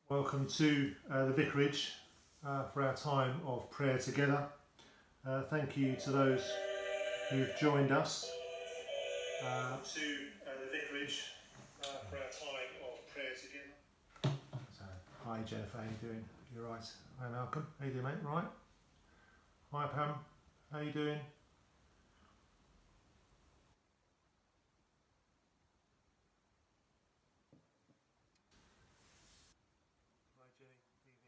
Welcome to the Vicarage for our time of prayer together. Thank you to those who've joined us to the Vicarage for our time of prayer together. So, hi Jennifer, how you doing? You're right. Hi Malcolm, how you doing, mate? Right. Hi Pam, how you doing? Hi Jenny.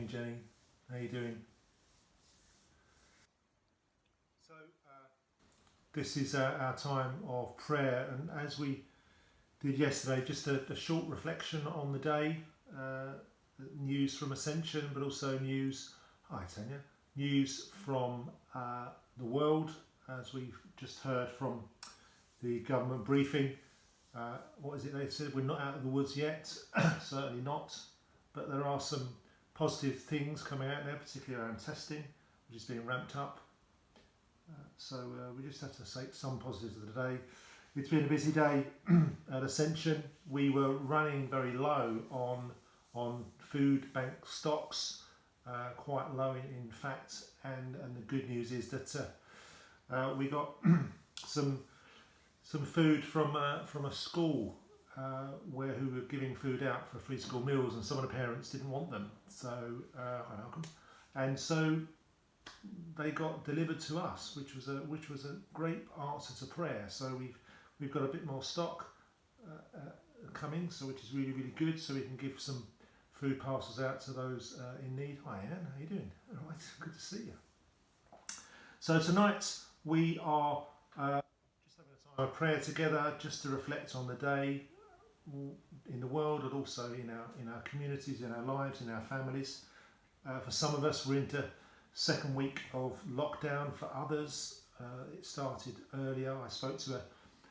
Evening Jenny, how you doing? So this is our time of prayer, and as we did yesterday, just a short reflection on the day, news from Ascension, but also news, hi Tanya, news from the world, as we've just heard from the government briefing. What is it they said? We're not out of the woods yet, certainly not, but there are some positive things coming out there, particularly around testing, which is being ramped up. So we just have to say some positives of the day. It's been a busy day at Ascension. We were running very low on food bank stocks, quite low in fact. And the good news is that we got some food from a school who were giving food out for free school meals, and some of the parents didn't want them. So hi Malcolm, and so they got delivered to us, which was a great answer to prayer. So we've got a bit more stock coming, so which is really good. So we can give some food parcels out to those in need. Hi Anne, how you doing? All right, good to see you. So tonight we are just having a time of prayer together, just to reflect on the day in the world, and also in our communities, in our lives, in our families. For some of us, we're into second week of lockdown. For others, it started earlier. I spoke to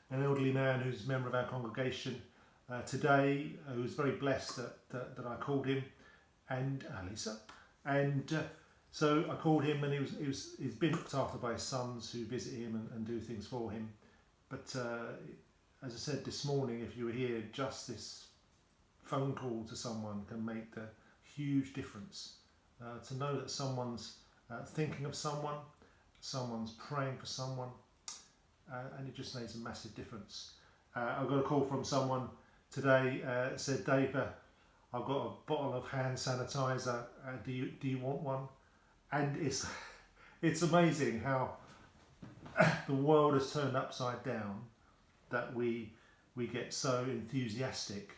an elderly man who's a member of our congregation today, who was very blessed that I called him, and Lisa, and so I called him, and he's been looked after by his sons who visit him and do things for him. But as I said this morning, if you were here, just this phone call to someone can make the huge difference. To know that someone's thinking of someone's praying for someone, and it just makes a massive difference. I got a call from someone today, said, Dave, I've got a bottle of hand sanitizer, do you want one? And it's amazing how the world has turned upside down, that we get so enthusiastic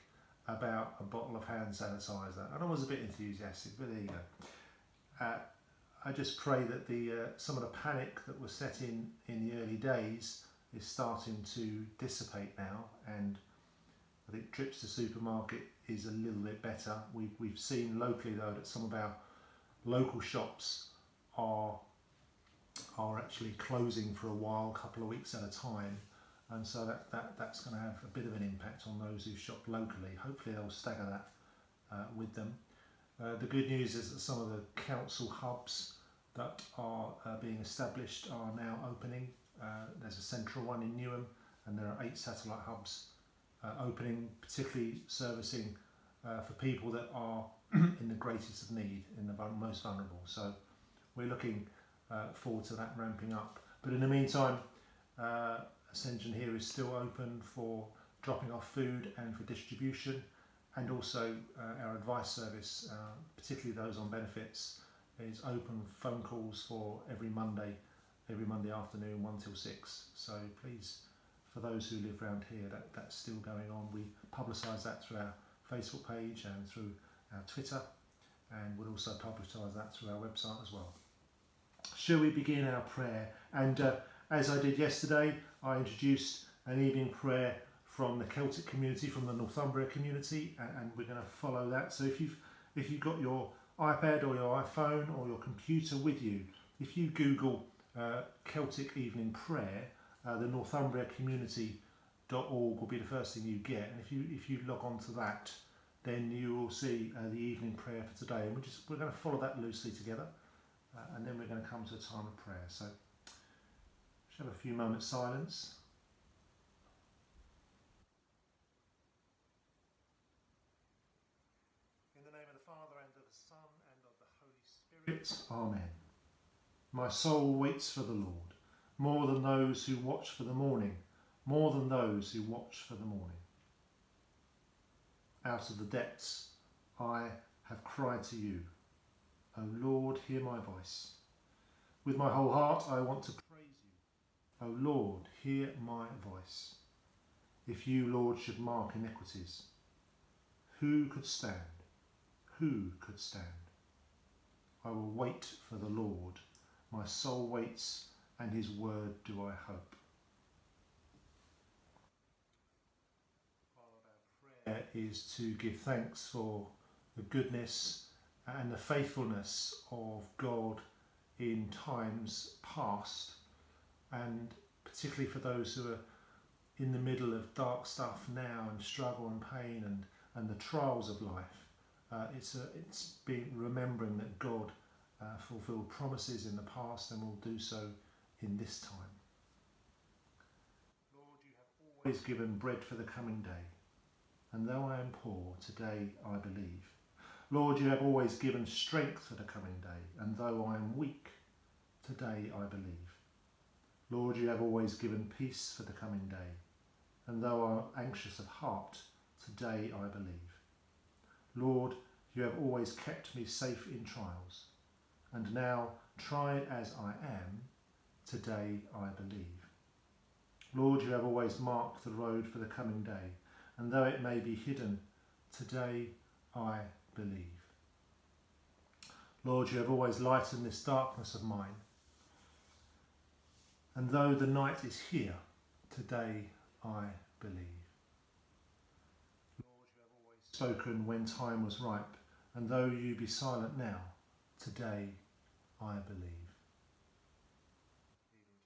about a bottle of hand sanitizer. And I was a bit enthusiastic, but there you go. I just pray that some of the panic that was set in the early days is starting to dissipate now, and I think trips to supermarket is a little bit better. We've seen locally though that some of our local shops are actually closing for a while, a couple of weeks at a time, and so that's going to have a bit of an impact on those who shop locally. Hopefully they'll stagger that with them. The good news is that some of the council hubs that are being established are now opening. There's a central one in Newham, and there are 8 satellite hubs opening, particularly servicing for people that are in the greatest of need, in the most vulnerable. So we're looking forward to that ramping up. But in the meantime, Ascension here is still open for dropping off food and for distribution, and also our advice service, particularly those on benefits, is open phone calls for every Monday afternoon 1 till 6. So please, for those who live around here, that's still going on. We publicise that through our Facebook page and through our Twitter, and we'll also publicise that through our website as well. Shall we begin our prayer? And as I did yesterday, I introduced an evening prayer from the Celtic community, from the Northumbria community, and we're going to follow that. So if you've got your iPad or your iPhone or your computer with you, if you Google Celtic evening prayer, the Northumbria community.org will be the first thing you get, and if you log on to that, then you will see the evening prayer for today, and we're going to follow that loosely together, and then we're going to come to a time of prayer. So just have a few moments silence. In the name of the Father, and of the Son, and of the Holy Spirit. Amen. My soul waits for the Lord, more than those who watch for the morning, more than those who watch for the morning. Out of the depths I have cried to you. O Lord, hear my voice. With my whole heart I want to praise you. O Lord, hear my voice. If you, Lord, should mark iniquities, who could stand? Who could stand? I will wait for the Lord. My soul waits, and his word do I hope. Part of our prayer is to give thanks for the goodness and the faithfulness of God in times past, and particularly for those who are in the middle of dark stuff now and struggle and pain and the trials of life. It's been remembering that God fulfilled promises in the past and will do so in this time. Lord, you have always given bread for the coming day, and though I am poor, today I believe. Lord, you have always given strength for the coming day, and though I am weak, today I believe. Lord, you have always given peace for the coming day, and though I am anxious of heart, today I believe. Lord, you have always kept me safe in trials, and now, tried as I am, today I believe. Lord, you have always marked the road for the coming day, and though it may be hidden, today I believe. Lord, you have always lightened this darkness of mine, and though the night is here, today I believe. Lord, you have always spoken when time was ripe, and though you be silent now, today I believe. Evening,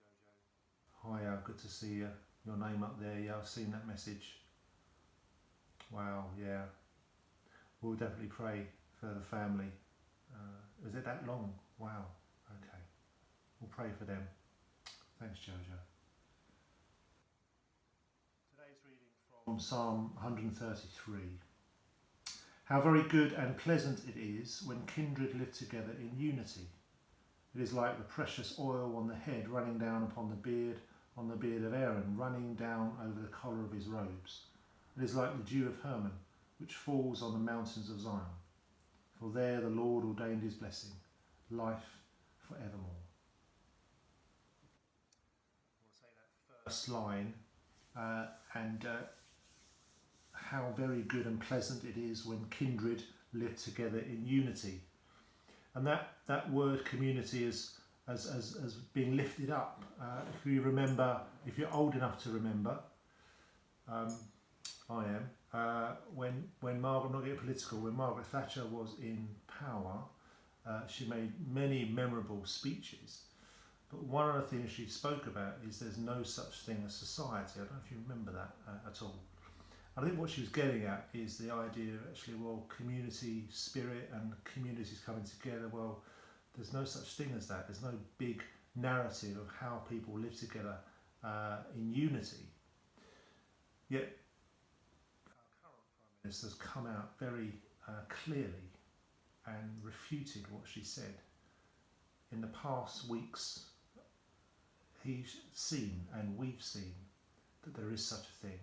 Jojo. Hi, good to see you. Your name up there. Yeah, I've seen that message. Wow, yeah. We'll definitely pray for the family. Is it that long? Wow. Okay. We'll pray for them. Thanks, Jojo. Today's reading from Psalm 133. How very good and pleasant it is when kindred live together in unity. It is like the precious oil on the head running down upon the beard of Aaron, running down over the collar of his robes. It is like the dew of Hermon, which falls on the mountains of Zion. For there the Lord ordained his blessing, life forevermore. I want to say that first line, and how very good and pleasant it is when kindred live together in unity. And that word community is as being lifted up. If you remember, if you're old enough to remember, I am, when Margaret, not getting political, when Margaret Thatcher was in power, she made many memorable speeches. But one of the things she spoke about is there's no such thing as society. I don't know if you remember that at all. I think what she was getting at is the idea of actually, well, community spirit and communities coming together. Well, there's no such thing as that. There's no big narrative of how people live together in unity. Yet our current Prime Minister has come out very clearly and refuted what she said. In the past weeks, he's seen and we've seen that there is such a thing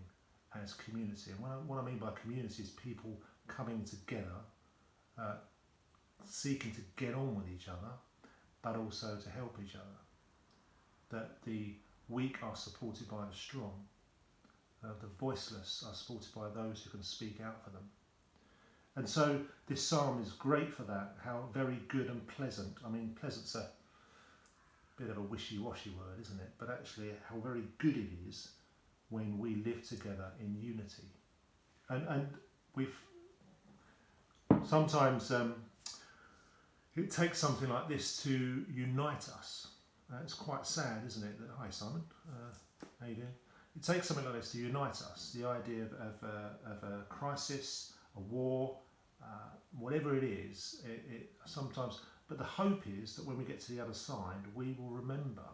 as community. And what I mean by community is people coming together, seeking to get on with each other, but also to help each other. That the weak are supported by the strong, the voiceless are supported by those who can speak out for them. And so this psalm is great for that, how very good and pleasant. I mean, pleasant's a bit of a wishy-washy word, isn't it? But actually how very good it is when we live together in unity. And we've sometimes it takes something like this to unite us. It's quite sad, isn't it? That, hi Simon, how you doing? It takes something like this to unite us. The idea of a crisis, a war, whatever it is, it sometimes. But the hope is that when we get to the other side, we will remember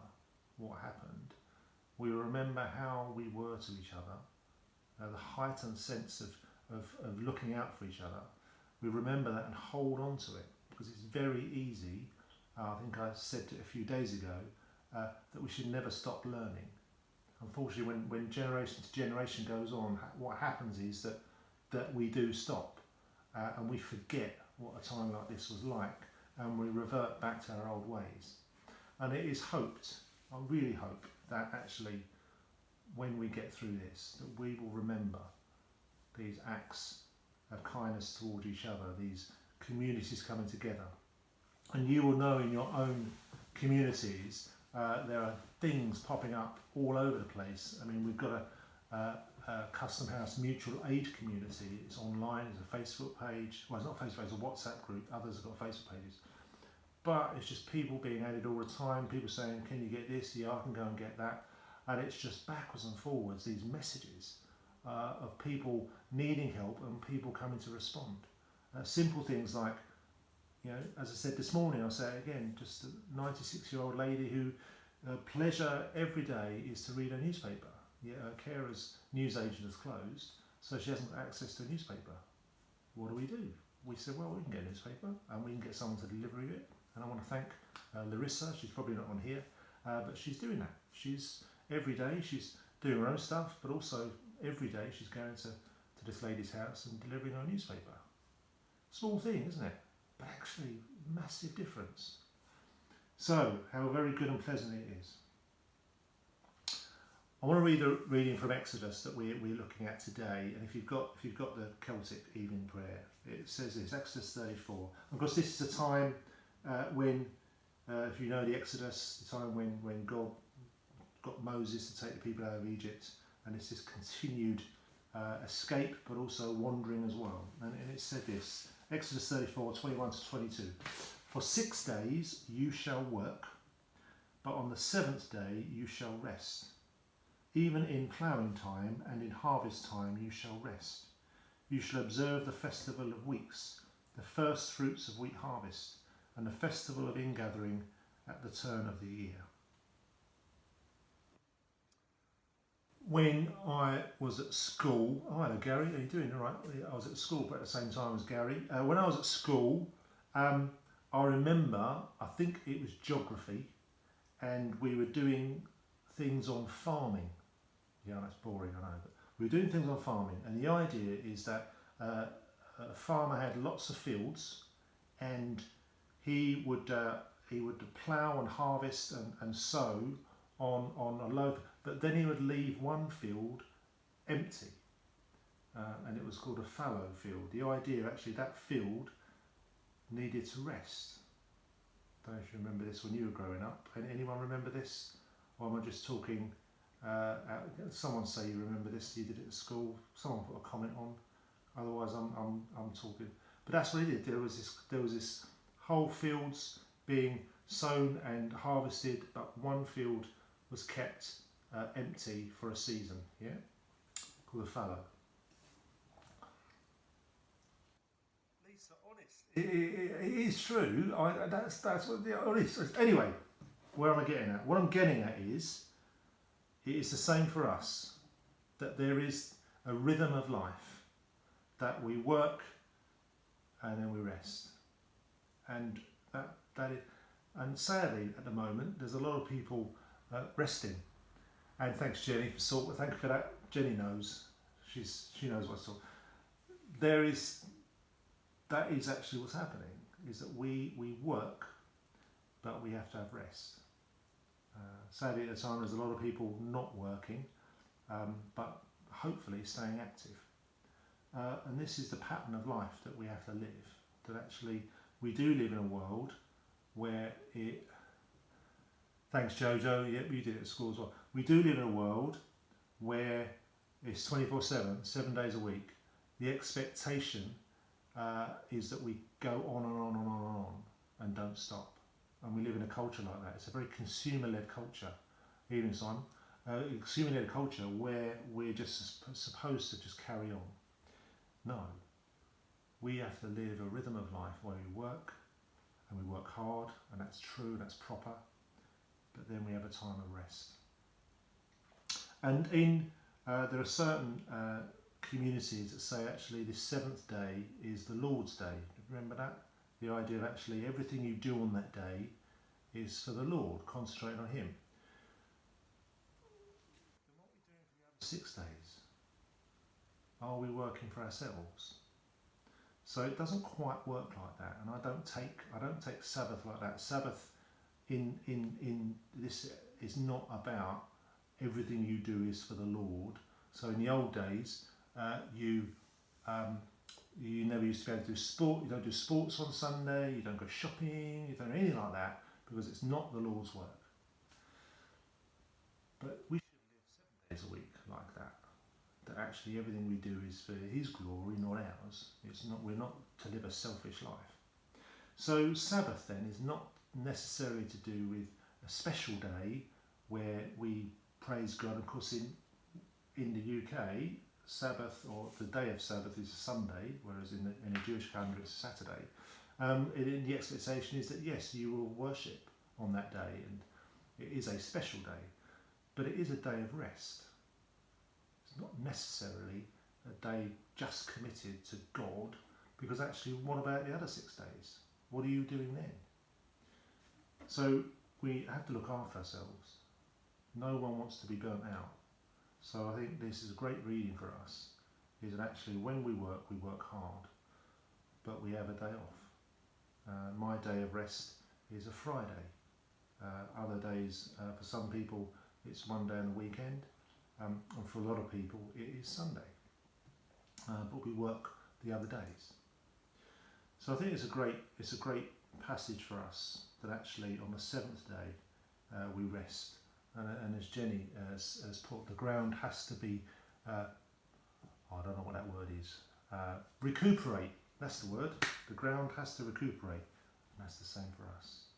what happened. We will remember how we were to each other, the heightened sense of looking out for each other. We remember that and hold on to it, because it's very easy. I think I said it a few days ago that we should never stop learning. Unfortunately, when generation to generation goes on, what happens is that we do stop and we forget what a time like this was like, and we revert back to our old ways. And it is hoped, I really hope, that actually when we get through this, that we will remember these acts of kindness towards each other, these communities coming together. And you will know in your own communities there are things popping up all over the place. I mean, we've got a Custom House mutual aid community. It's online, it's a Facebook page. Well, it's not Facebook, it's a WhatsApp group. Others have got Facebook pages. But it's just people being added all the time, people saying, can you get this? Yeah, I can go and get that. And it's just backwards and forwards, these messages of people needing help and people coming to respond. Simple things like, you know, as I said this morning, I'll say it again, just a 96-year-old lady who pleasure every day is to read a newspaper. Yeah, her carer's newsagent has closed, so she hasn't got access to a newspaper. What do? We said, well, we can get a newspaper and we can get someone to deliver it. And I want to thank Larissa, she's probably not on here, but she's doing that. She's every day, she's doing her own stuff, but also every day she's going to this lady's house and delivering her newspaper. Small thing, isn't it? But actually, massive difference. So, how very good and pleasant it is. I want to read the reading from Exodus that we're looking at today, and if you've got the Celtic evening prayer, it says this, Exodus 34. Of course, this is a time when, if you know the Exodus, the time when God got Moses to take the people out of Egypt, and it's this continued escape, but also wandering as well. And it said this, Exodus 34, 21 to 22. For 6 days you shall work, but on the 7th day you shall rest. Even in ploughing time and in harvest time you shall rest. You shall observe the festival of weeks, the first fruits of wheat harvest, and the festival of ingathering at the turn of the year. When I was at school, oh hello Gary, how are you doing? All right, I was at school, but at the same time as Gary. When I was at school, I remember, I think it was geography, and we were doing things on farming. Yeah, that's boring, I know, but we were doing things on farming, and the idea is that a farmer had lots of fields, and he would plough and harvest and sow on a load, but then he would leave one field empty, and it was called a fallow field. The idea actually that field needed to rest. Don't know if you remember this when you were growing up. Anyone remember this? Or am I just talking? Someone say you remember this. You did it at school. Someone put a comment on. Otherwise, I'm talking. But that's what he did. There was this whole fields being sown and harvested, but one field was kept empty for a season. Yeah, called a fallow. Lisa, honest. It is true. That's what the honest. Anyway, where am I getting at? What I'm getting at is, it is the same for us. That there is a rhythm of life. That we work and then we rest, and that is. And sadly, at the moment, there's a lot of people resting. And thanks, Jenny, for salt. Thank you for that. Jenny knows. She knows what's up. That is actually what's happening. Is that we work, but we have to have rest. Sadly, at the time, there's a lot of people not working, but hopefully staying active. And this is the pattern of life that we have to live. That actually we do live in a world where Thanks, Jojo. Yep, you did it at school as well. We do live in a world where it's 24/7, 7 days a week. The expectation is that we go on and on and on and on and don't stop. And we live in a culture like that. It's a very consumer-led culture, evening time. Consumer-led culture where we're just supposed to just carry on. No, we have to live a rhythm of life where we work and we work hard, and that's true, that's proper, but then we have a time of rest. And there are certain communities that say actually this seventh day is the Lord's day. Remember that? The idea of actually everything you do on that day is for the Lord, concentrating on Him. Then what are we doing for the other 6 days? Are we working for ourselves? So it doesn't quite work like that, and I don't take Sabbath like that. Sabbath in this is not about everything you do is for the Lord. So in the old days, you never used to be able to do sport. You don't do sports on Sunday. You don't go shopping. You don't do anything like that because it's not the Lord's work. But we should live 7 days a week like that. That actually everything we do is for His glory, not ours. We're not to live a selfish life. So Sabbath then is not necessarily to do with a special day where we praise God. Of course, in the UK, Sabbath, or the day of Sabbath, is a Sunday, whereas in a Jewish calendar it's a Saturday. The expectation is that yes, you will worship on that day, and it is a special day, but it is a day of rest. It's not necessarily a day just committed to God, because actually, what about the other 6 days? What are you doing then? So we have to look after ourselves. No one wants to be burnt out. So I think this is a great reading for us, is that actually when we work hard, but we have a day off. My day of rest is a Friday. Other days, for some people, it's one day on the weekend, and for a lot of people, it is Sunday. But we work the other days. So I think it's a great passage for us that actually on the 7th day we rest. And as Jenny has put, the ground has to be, I don't know what that word is, recuperate. That's the word. The ground has to recuperate. And that's the same for us.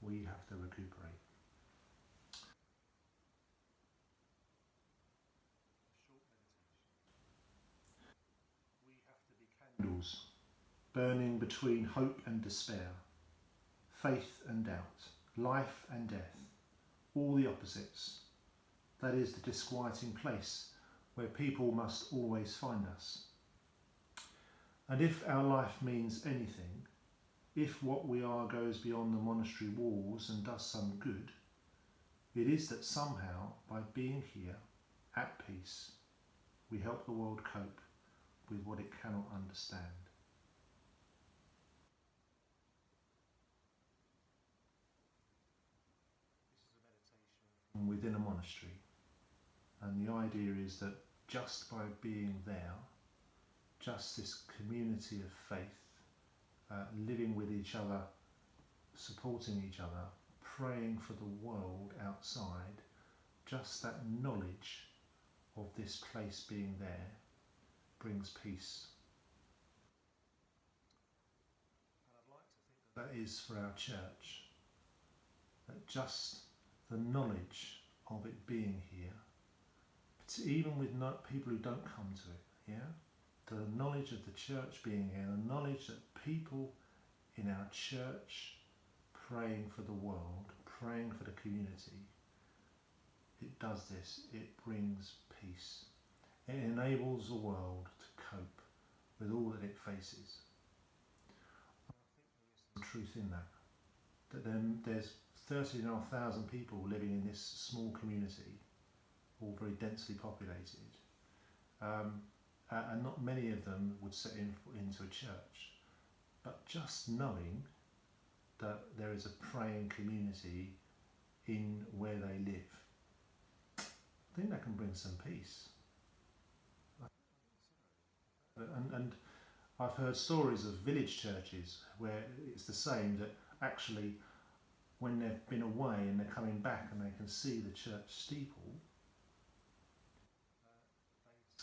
We have to recuperate. Short meditation. We have to be candles burning between hope and despair, faith and doubt, life and death. All the opposites. That is the disquieting place where people must always find us. And if our life means anything, if what we are goes beyond the monastery walls and does some good, it is that somehow, by being here, at peace, we help the world cope with what it cannot understand. Within a monastery, and the idea is that just by being there, just this community of faith, living with each other, supporting each other, praying for the world outside, just that knowledge of this place being there brings peace. And I'd like to think that is for our church, that just the knowledge of it being here, even with people who don't come to it, yeah? The knowledge of the church being here, the knowledge that people in our church praying for the world, praying for the community, it does this, it brings peace. It enables the world to cope with all that it faces. I think there is some truth in that. That then there's 13,500 people living in this small community, all very densely populated, and not many of them would set into a church. But just knowing that there is a praying community in where they live, I think that can bring some peace. And I've heard stories of village churches where it's the same, that actually when they've been away and they're coming back and they can see the church steeple,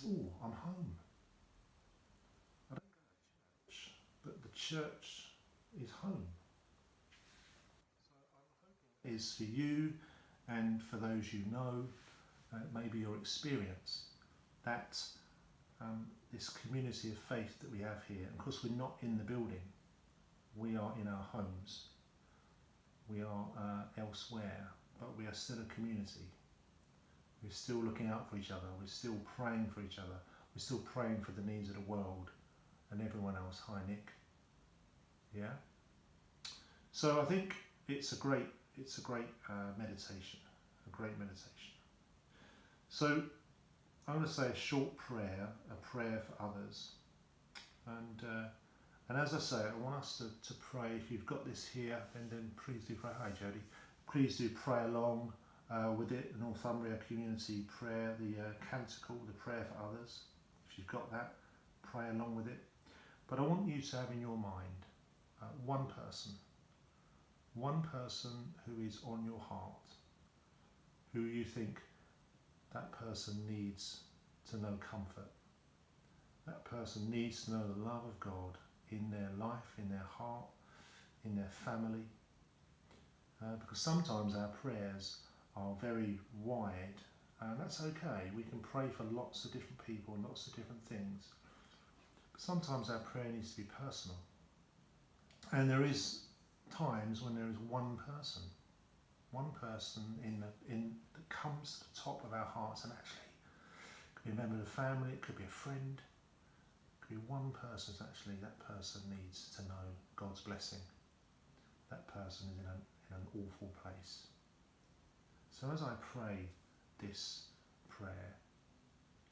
oh, I'm home. I don't go to church, but the church is home. So I'm hoping it is for you and for those you know, maybe your experience, that this community of faith that we have here, and of course we're not in the building, we are in our homes, we are elsewhere, but we are still a community. We're still looking out for each other, we're still praying for each other, we're still praying for the needs of the world and everyone else. Hi Nick. Yeah. So I think it's a great meditation, a great meditation. So I'm going to say a short prayer, a prayer for others, and as I say, I want us to pray. If you've got this here, then please do pray. Hi Jody. Please do pray along with it. The Northumbria Community Prayer, the canticle, the prayer for others. If you've got that, pray along with it. But I want you to have in your mind one person who is on your heart, who you think that person needs to know comfort. That person needs to know the love of God in their life, in their heart, in their family. Because sometimes our prayers are very wide, and that's okay. We can pray for lots of different people and lots of different things. But sometimes our prayer needs to be personal. And there is times when there is one person that comes to the top of our hearts, and actually it could be a member of the family, it could be a friend, it could be one person. Actually that person needs to know God's blessing. That person is in an awful place. So as I pray this prayer,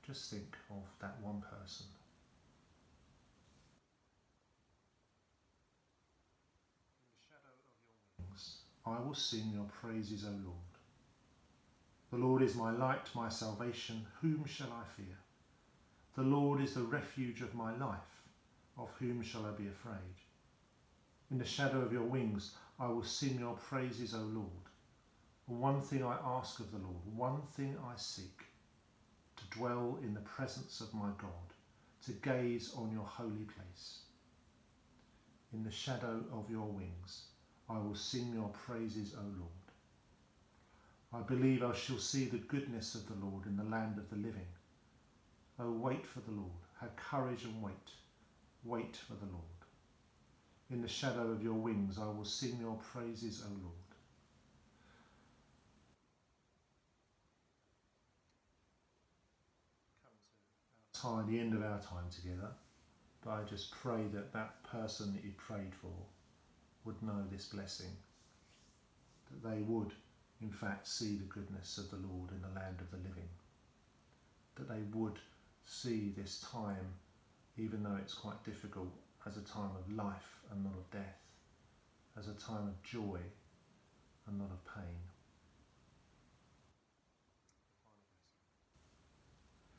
just think of that one person. In the shadow of your wings, I will sing your praises, O Lord. The Lord is my light, my salvation. Whom shall I fear? The Lord is the refuge of my life. Of whom shall I be afraid? In the shadow of your wings, I will sing your praises, O Lord. One thing I ask of the Lord, one thing I seek, to dwell in the presence of my God, to gaze on your holy place. In the shadow of your wings, I will sing your praises, O Lord. I believe I shall see the goodness of the Lord in the land of the living. Oh, wait for the Lord, have courage and wait. Wait for the Lord. In the shadow of your wings, I will sing your praises, O Lord. Come to the end of our time together, but I just pray that that person that you prayed for would know this blessing, that they would in fact see the goodness of the Lord in the land of the living, that they would see this time, even though it's quite difficult, as a time of life and not of death, as a time of joy and not of pain.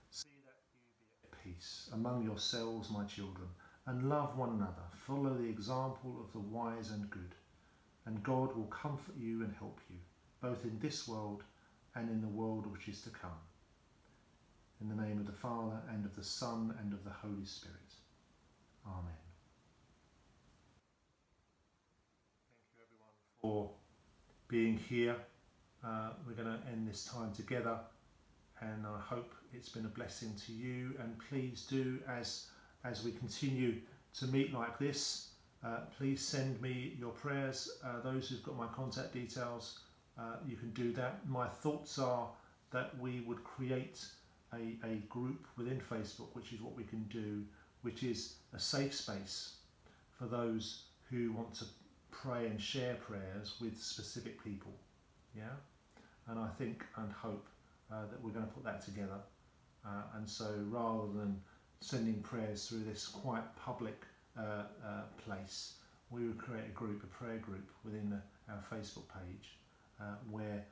See that you be at peace among yourselves, my children, and love one another. Follow the example of the wise and good, and God will comfort you and help you, both in this world and in the world which is to come. In the name of the Father, and of the Son, and of the Holy Spirit. Amen. Thank you everyone for being here. We're going to end this time together, and I hope it's been a blessing to you. And please do, as we continue to meet like this, please send me your prayers. Those who've got my contact details, you can do that. My thoughts are that we would create a group within Facebook, which is what we can do, which is a safe space for those who want to pray and share prayers with specific people. Yeah, and I think and hope that we're going to put that together. And so rather than sending prayers through this quite public place, we would create a prayer group within our Facebook page where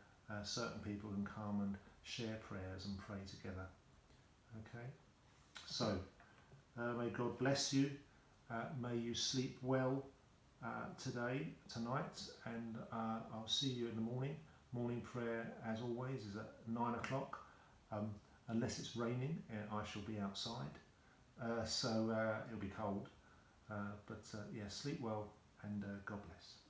certain people can come and share prayers and pray together. Okay, so may God bless you, may you sleep well, tonight, and I'll see you in the morning. Morning prayer, as always, is at 9 o'clock. Unless it's raining, I shall be outside, so it'll be cold. But yeah, sleep well, and God bless.